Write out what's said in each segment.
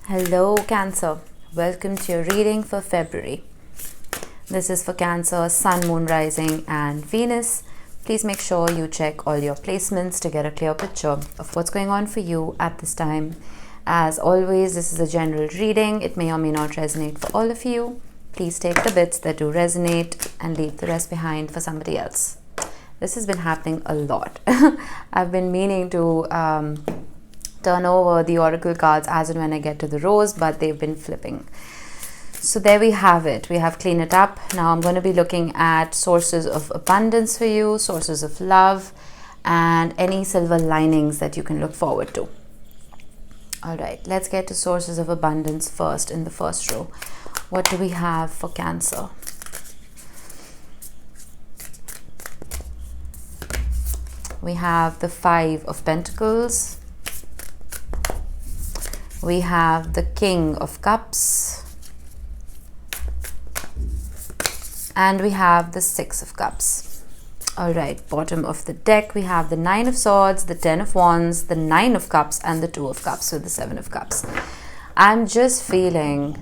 Hello Cancer, welcome to your reading for February. This is for Cancer, Sun, Moon, Rising and Venus. Please make sure you check all your placements to get a clear picture of what's going on for you at this time. As always, this is a general reading. It may or may not resonate for all of you. Please take the bits that do resonate and leave the rest behind for somebody else. This has been happening a lot. I've been meaning to turn over the oracle cards as and when I get to the rows, but they've been flipping. So there we have it. We have cleaned it up. Now I'm going to be looking at sources of abundance for you, sources of love, and any silver linings that you can look forward to. All right, let's get to sources of abundance first in the first row. What do we have for Cancer? We have the Five of Pentacles. We have the King of Cups. And we have the Six of Cups. All right, bottom of the deck, we have the Nine of Swords, the Ten of Wands, the Nine of Cups, and the Two of Cups with the Seven of Cups. I'm just feeling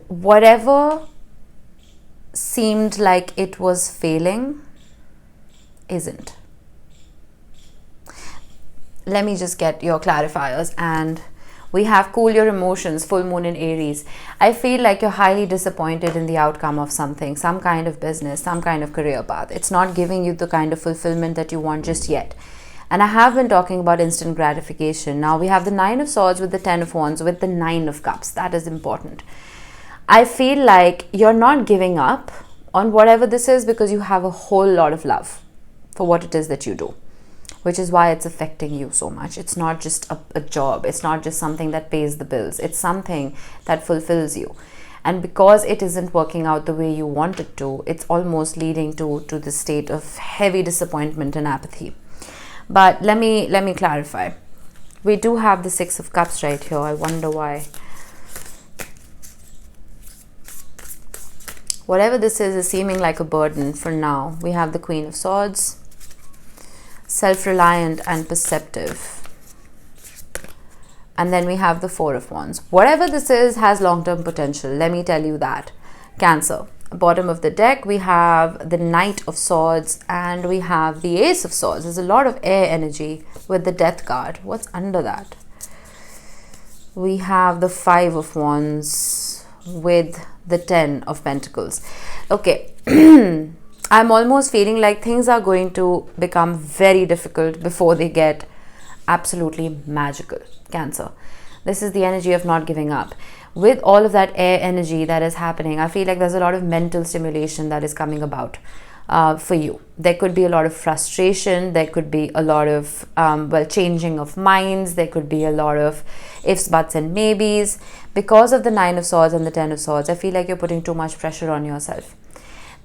whatever seemed like it was failing isn't. Let me just get your clarifiers. And we have cool your emotions, full moon in Aries. I feel like you're highly disappointed in the outcome of something, some kind of business, some kind of career path. It's not giving you the kind of fulfillment that you want just yet. And I have been talking about instant gratification. Now we have the Nine of Swords with the Ten of Wands with the Nine of Cups. That is important. I feel like you're not giving up on whatever this is because you have a whole lot of love for what it is that you do, which is why it's affecting you so much. It's not just a job. It's not just something that pays the bills. It's something that fulfills you. And because it isn't working out the way you want it to, it's almost leading to the state of heavy disappointment and apathy. But let me clarify. We do have the Six of Cups right here. I wonder why. Whatever this is seeming like a burden for now. We have the Queen of Swords, self-reliant and perceptive. And then we have the Four of Wands. Whatever this is has long-term potential. Let me tell you that. Cancer. Bottom of the deck, we have the Knight of Swords and we have the Ace of Swords. There's a lot of air energy with the Death card. What's under that? We have the Five of Wands with the Ten of Pentacles. Okay. I'm almost feeling like things are going to become very difficult before they get absolutely magical. Cancer. This is the energy of not giving up. With all of that air energy that is happening, I feel like there's a lot of mental stimulation that is coming about for you. There could be a lot of frustration. There could be a lot of, changing of minds. There could be a lot of ifs, buts and maybes. Because of the Nine of Swords and the Ten of Swords, I feel like you're putting too much pressure on yourself.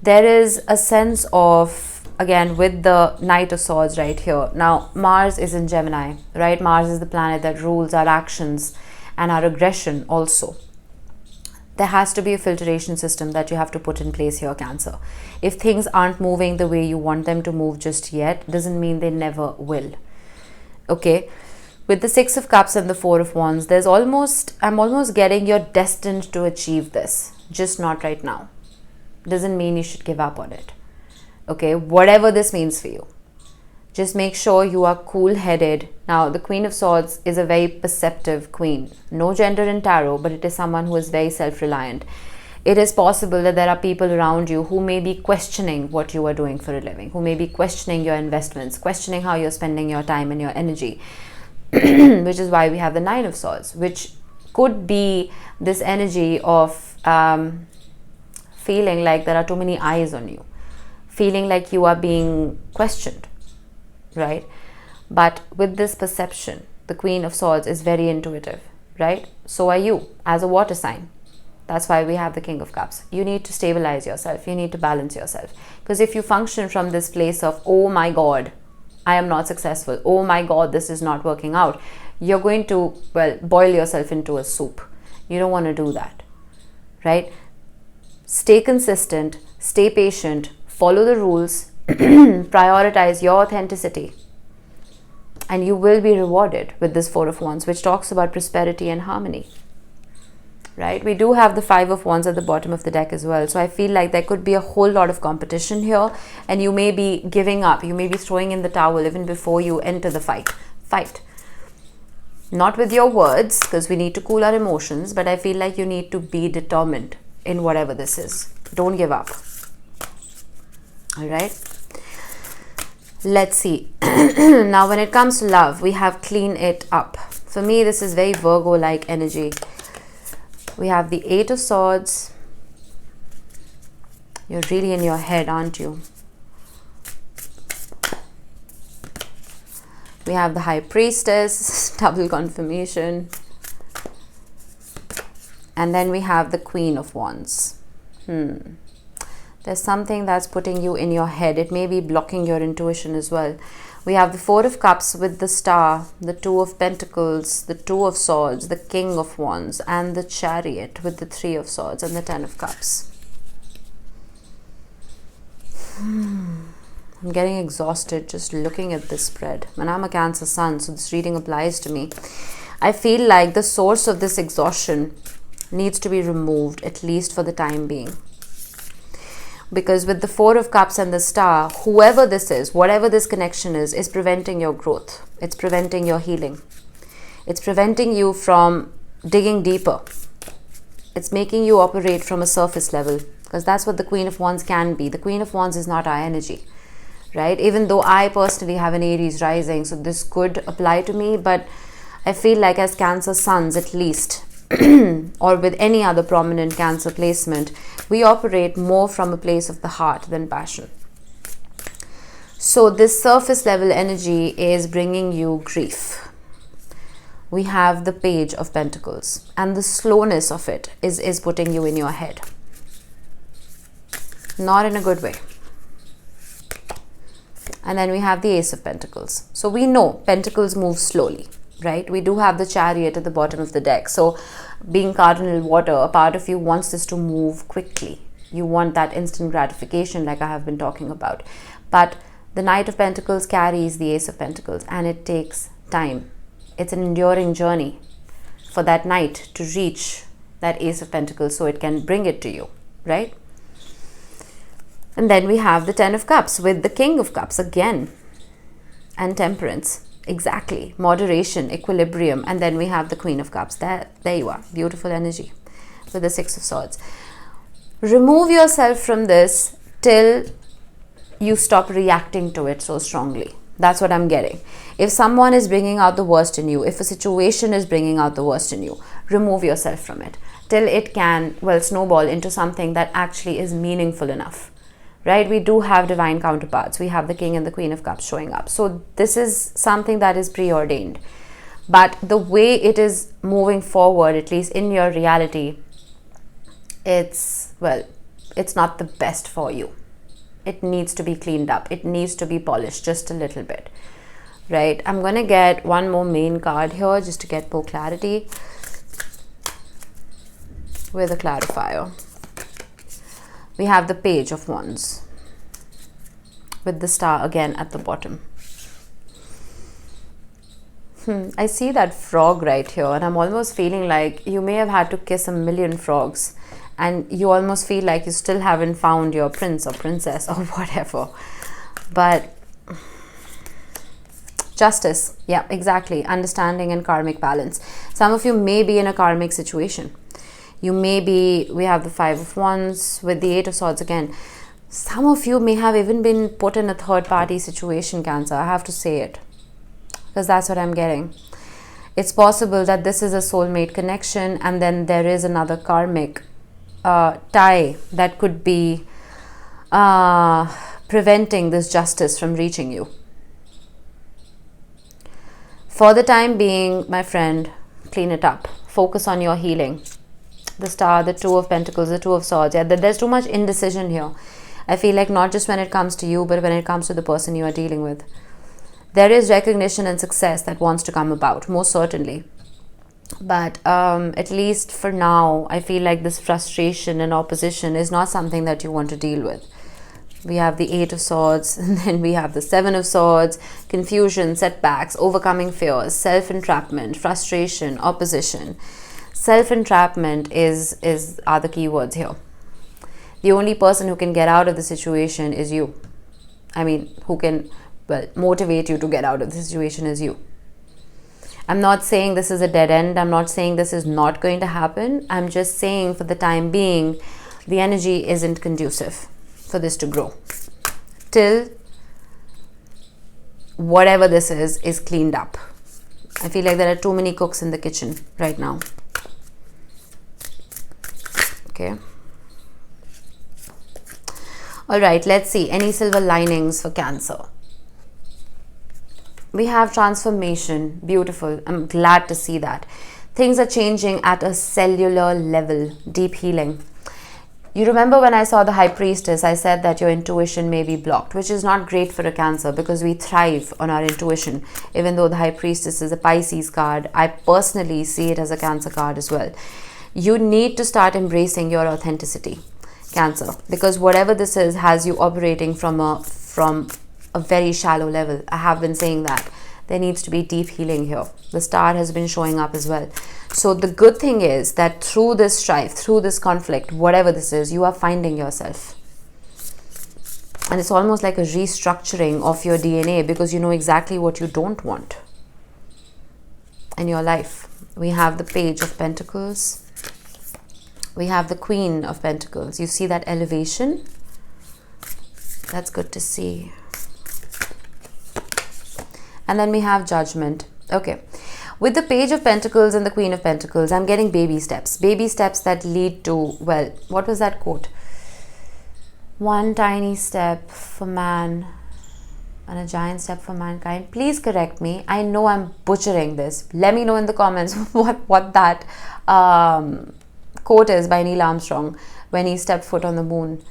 There is a sense of, again, with the Knight of Swords right here. Now, Mars is in Gemini, right? Mars is the planet that rules our actions and our aggression also. There has to be a filtration system that you have to put in place here, Cancer. If things aren't moving the way you want them to move just yet, doesn't mean they never will. Okay? With the Six of Cups and the Four of Wands, I'm almost getting you're destined to achieve this, just not right now. Doesn't mean you should give up on it. Okay, whatever this means for you, just make sure you are cool-headed. Now, the Queen of Swords is a very perceptive queen. No gender in tarot, but it is someone who is very self-reliant. It is possible that there are people around you who may be questioning what you are doing for a living, who may be questioning your investments, questioning how you're spending your time and your energy, which is why we have the Nine of Swords, which could be this energy of feeling like there are too many eyes on you, feeling like you are being questioned, right? But with this perception, the Queen of Swords is very intuitive, right? So are you as a water sign. That's why we have the King of Cups. You need to stabilize yourself. You need to balance yourself. Because if you function from this place of, oh my God, I am not successful. Oh my God, this is not working out. You're going to, boil yourself into a soup. You don't want to do that, right? Stay consistent, stay patient, follow the rules, prioritize your authenticity. And you will be rewarded with this Four of Wands, which talks about prosperity and harmony. Right? We do have the Five of Wands at the bottom of the deck as well. So I feel like there could be a whole lot of competition here, and you may be giving up. You may be throwing in the towel even before you enter the fight. Not with your words, because we need to cool our emotions, but I feel like you need to be determined in whatever this is. Don't give up. All right? Let's see. Now, when it comes to love, we have clean it up. For me, this is very Virgo-like energy. We have the Eight of Swords. You're really in your head, aren't you? We have the High Priestess, double confirmation. And then we have the Queen of Wands. There's something that's putting you in your head. It may be blocking your intuition as well. We have the Four of Cups with the Star, the Two of Pentacles, the Two of Swords, the King of Wands, and the Chariot with the Three of Swords and the Ten of Cups. I'm getting exhausted just looking at this spread. And I'm a Cancer Sun, so this reading applies to me. I feel like the source of this exhaustion needs to be removed, at least for the time being. Because with the Four of Cups and the Star, whoever this is, whatever this connection is preventing your growth. It's preventing your healing. It's preventing you from digging deeper. It's making you operate from a surface level, because that's what the Queen of Wands can be. The Queen of Wands is not our energy, right? Even though I personally have an Aries rising, so this could apply to me, but I feel like as Cancer Suns at least, or with any other prominent Cancer placement, we operate more from a place of the heart than passion. So this surface level energy is bringing you grief. We have the Page of Pentacles, and the slowness of it is putting you in your head. Not in a good way. And then we have the Ace of Pentacles. So we know Pentacles move slowly, right? We do have the Chariot at the bottom of the deck. So being cardinal water, a part of you wants this to move quickly. You want that instant gratification like I have been talking about. But the Knight of Pentacles carries the Ace of Pentacles, and it takes time. It's an enduring journey for that Knight to reach that Ace of Pentacles so it can bring it to you, right? And then we have the Ten of Cups with the King of Cups again, and Temperance. Exactly. Moderation, equilibrium. And then we have the Queen of Cups. There you are. Beautiful energy with the Six of Swords. Remove yourself from this till you stop reacting to it so strongly. That's what I'm getting. If someone is bringing out the worst in you, if a situation is bringing out the worst in you, remove yourself from it till it can, well, snowball into something that actually is meaningful enough. Right? We do have divine counterparts. We have the King and the Queen of Cups showing up. So this is something that is preordained. But the way it is moving forward, at least in your reality, it's not the best for you. It needs to be cleaned up. It needs to be polished just a little bit. Right? I'm going to get one more main card here just to get more clarity with a clarifier. We have the Page of Wands with the Star again at the bottom. I see that frog right here, and I'm almost feeling like you may have had to kiss a million frogs, and you almost feel like you still haven't found your prince or princess or whatever. But justice, yeah, exactly. Understanding and karmic balance. Some of you may be in a karmic situation. You may be, we have the Five of Wands with the Eight of Swords again. Some of you may have even been put in a third-party situation, Cancer. I have to say it, because that's what I'm getting. It's possible that this is a soulmate connection, and then there is another karmic tie that could be preventing this justice from reaching you. For the time being, my friend, clean it up. Focus on your healing. The Star, the Two of Pentacles, the Two of Swords. Yeah, there's too much indecision here. I feel like not just when it comes to you, but when it comes to the person you are dealing with. There is recognition and success that wants to come about, most certainly. But at least for now, I feel like this frustration and opposition is not something that you want to deal with. We have the Eight of Swords, and then we have the Seven of Swords, confusion, setbacks, overcoming fears, self-entrapment, frustration, opposition. Self-entrapment are the key words here. The only person who can get out of the situation is you. I mean, who can, well, motivate you to get out of the situation is you. I'm not saying this is a dead end. I'm not saying this is not going to happen. I'm just saying for the time being, the energy isn't conducive for this to grow till whatever this is cleaned up. I feel like there are too many cooks in the kitchen right now. Okay. All right, let's see. Any silver linings for Cancer? We have transformation. Beautiful. I'm glad to see that. Things are changing at a cellular level. Deep healing. You remember when I saw the High Priestess, I said that your intuition may be blocked, which is not great for a Cancer because we thrive on our intuition. Even though the High Priestess is a Pisces card, I personally see it as a Cancer card as well. You need to start embracing your authenticity, Cancer, because whatever this is has you operating from a very shallow level. I have been saying that. There needs to be deep healing here. The star has been showing up as well. So the good thing is that through this strife, through this conflict, whatever this is, you are finding yourself. And it's almost like a restructuring of your DNA because you know exactly what you don't want in your life. We have the Page of Pentacles. We have the Queen of Pentacles. You see that elevation? That's good to see. And then we have Judgment. Okay. With the Page of Pentacles and the Queen of Pentacles, I'm getting baby steps. Baby steps that lead to, well, what was that quote? One tiny step for man and a giant step for mankind. Please correct me. I know I'm butchering this. Let me know in the comments what that quote is by Neil Armstrong when he stepped foot on the moon.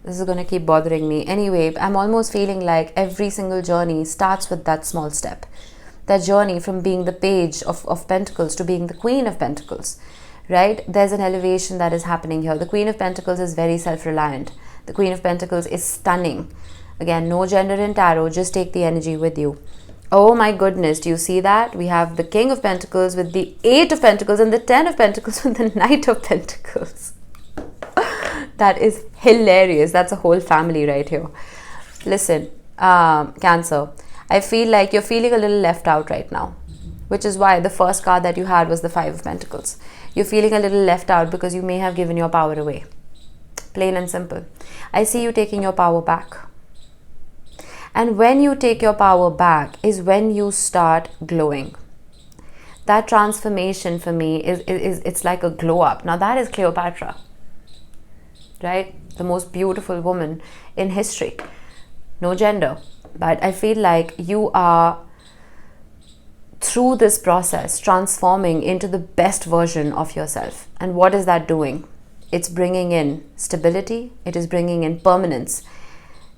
This is going to keep bothering me. Anyway, I'm almost feeling like every single journey starts with that small step. That journey from being the Page of Pentacles to being the Queen of Pentacles, right? There's an elevation that is happening here. The Queen of Pentacles is very self-reliant. The Queen of Pentacles is stunning. Again, no gender in tarot. Just take the energy with you. Oh my goodness, do you see that? We have the King of Pentacles with the Eight of Pentacles and the Ten of Pentacles with the Knight of Pentacles. That is hilarious. That's a whole family right here. Listen, Cancer, I feel like you're feeling a little left out right now, which is why the first card that you had was the Five of Pentacles. You're feeling a little left out because you may have given your power away. Plain and simple. I see you taking your power back. And when you take your power back is when you start glowing. That transformation for me it's like a glow up. Now that is Cleopatra. Right? The most beautiful woman in history. No gender. But I feel like you are, through this process, transforming into the best version of yourself. And what is that doing? It's bringing in stability. It is bringing in permanence.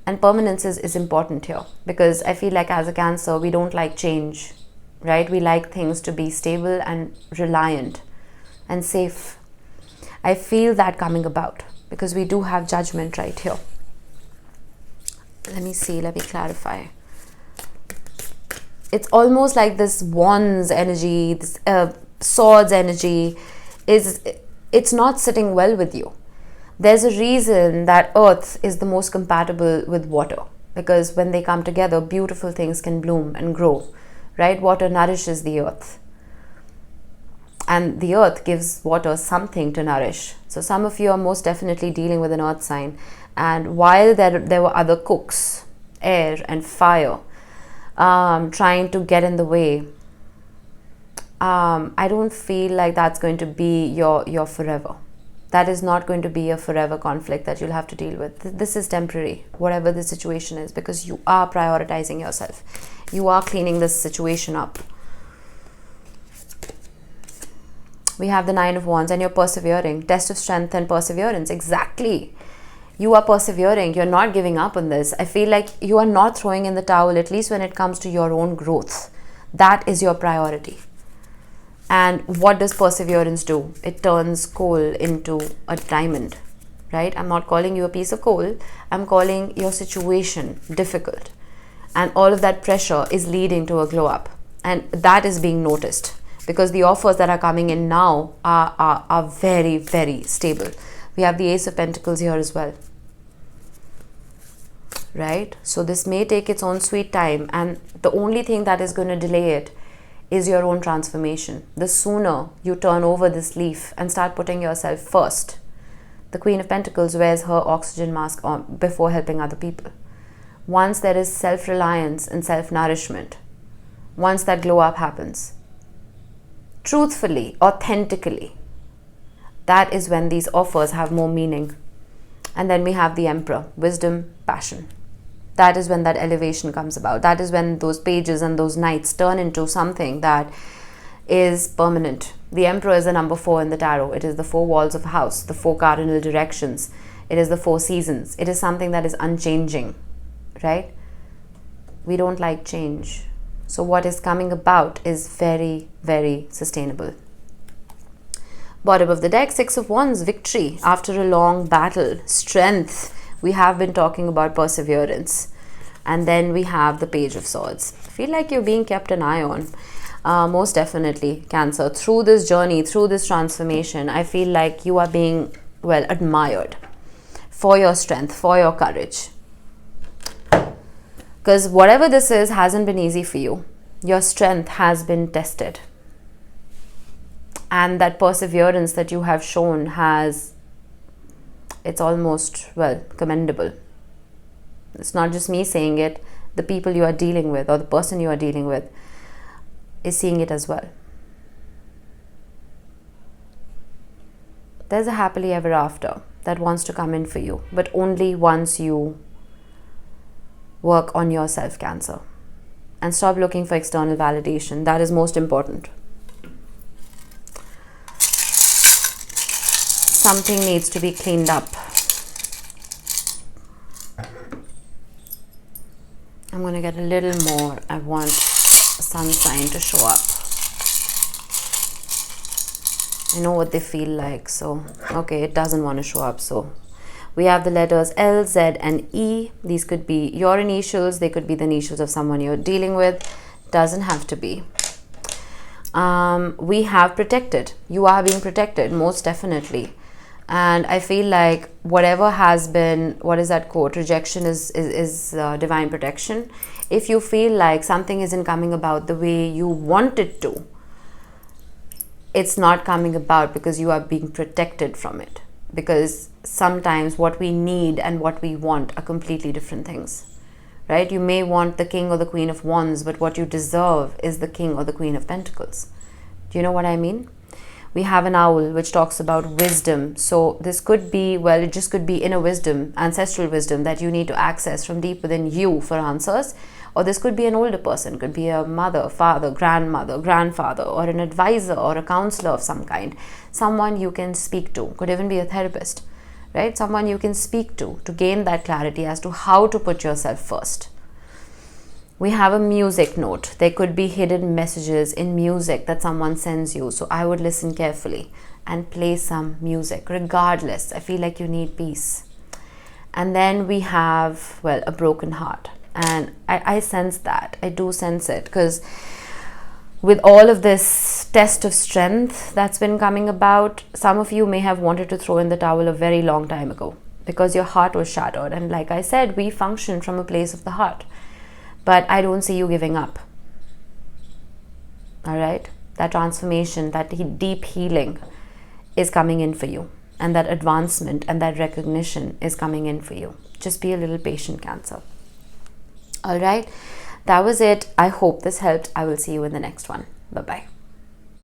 And permanence is important here. Because I feel like as a Cancer, we don't like change. Right? We like things to be stable and reliant and safe. I feel that coming about. Because we do have Judgment right here. Let me see, let me clarify. It's almost like this Wands energy, this Swords energy, it's not sitting well with you. There's a reason that Earth is the most compatible with water. Because when they come together, beautiful things can bloom and grow. Right? Water nourishes the Earth. And the Earth gives water something to nourish. So some of you are most definitely dealing with an Earth sign. And while there were other cooks, air and fire, trying to get in the way, I don't feel like that's going to be your forever. That is not going to be a forever conflict that you'll have to deal with. This is temporary, whatever the situation is, because you are prioritizing yourself. You are cleaning this situation up. We have the Nine of Wands and you're persevering. Test of strength and perseverance. Exactly. You are persevering. You're not giving up on this. I feel like you are not throwing in the towel, at least when it comes to your own growth. That is your priority. And what does perseverance do? It turns coal into a diamond, right? I'm not calling you a piece of coal. I'm calling your situation difficult. And all of that pressure is leading to a glow up. And that is being noticed because the offers that are coming in now are very, very stable. We have the Ace of Pentacles here as well, right? So this may take its own sweet time, and the only thing that is going to delay it is your own transformation. The sooner you turn over this leaf and start putting yourself first. The Queen of Pentacles wears her oxygen mask on before helping other people. Once there is self-reliance and self-nourishment, once that glow up happens, truthfully, authentically, that is when these offers have more meaning. And then we have the Emperor, wisdom, passion. That is when that elevation comes about. That is when those pages and those nights turn into something that is permanent. The Emperor is the number 4 in the tarot. It is the 4 walls of a house, the 4 cardinal directions. It is the 4 seasons. It is something that is unchanging, right? We don't like change. So what is coming about is very, very sustainable. Bottom of the deck, 6 of Wands, victory after a long battle, strength. We have been talking about perseverance. And then we have the Page of Swords. I feel like you're being kept an eye on. Most definitely, Cancer. Through this journey, through this transformation, I feel like you are being, well, admired for your strength, for your courage. Because whatever this is hasn't been easy for you. Your strength has been tested. And that perseverance that you have shown it's almost, well, commendable. It's not just me saying it. The people you are dealing with or the person you are dealing with is seeing it as well. There's a happily ever after that wants to come in for you, but only once you work on yourself, Cancer, and stop looking for external validation. That is most important. Something needs to be cleaned up. I'm going to get a little more. I want a sun sign to show up. I know what they feel like, so okay, it doesn't want to show up. So we have the letters L, Z, and E. These could be your initials. They could be the initials of someone you're dealing with. Doesn't have to be. We have protected. You are being protected, most definitely. And I feel like whatever has been, what is that quote? Rejection is divine protection. If you feel like something isn't coming about the way you want it to, it's not coming about because you are being protected from it. Because sometimes what we need and what we want are completely different things, right? You may want the King or the Queen of Wands, but what you deserve is the King or the Queen of Pentacles. Do you know what I mean? We have an owl which talks about wisdom. So this could be, well, it just could be inner wisdom, ancestral wisdom that you need to access from deep within you for answers. Or this could be an older person, could be a mother, father, grandmother, grandfather, or an advisor or a counselor of some kind. Someone you can speak to, could even be a therapist, right? Someone you can speak to gain that clarity as to how to put yourself first. We have a music note. There could be hidden messages in music that someone sends you. So I would listen carefully and play some music. Regardless, I feel like you need peace. And then we have, well, a broken heart. And I sense that. I do sense it. Because with all of this test of strength that's been coming about, some of you may have wanted to throw in the towel a very long time ago. Because your heart was shattered. And like I said, we function from a place of the heart. But I don't see you giving up. All right? That transformation, that deep healing is coming in for you. And that advancement and that recognition is coming in for you. Just be a little patient, Cancer. All right? That was it. I hope this helped. I will see you in the next one. Bye-bye.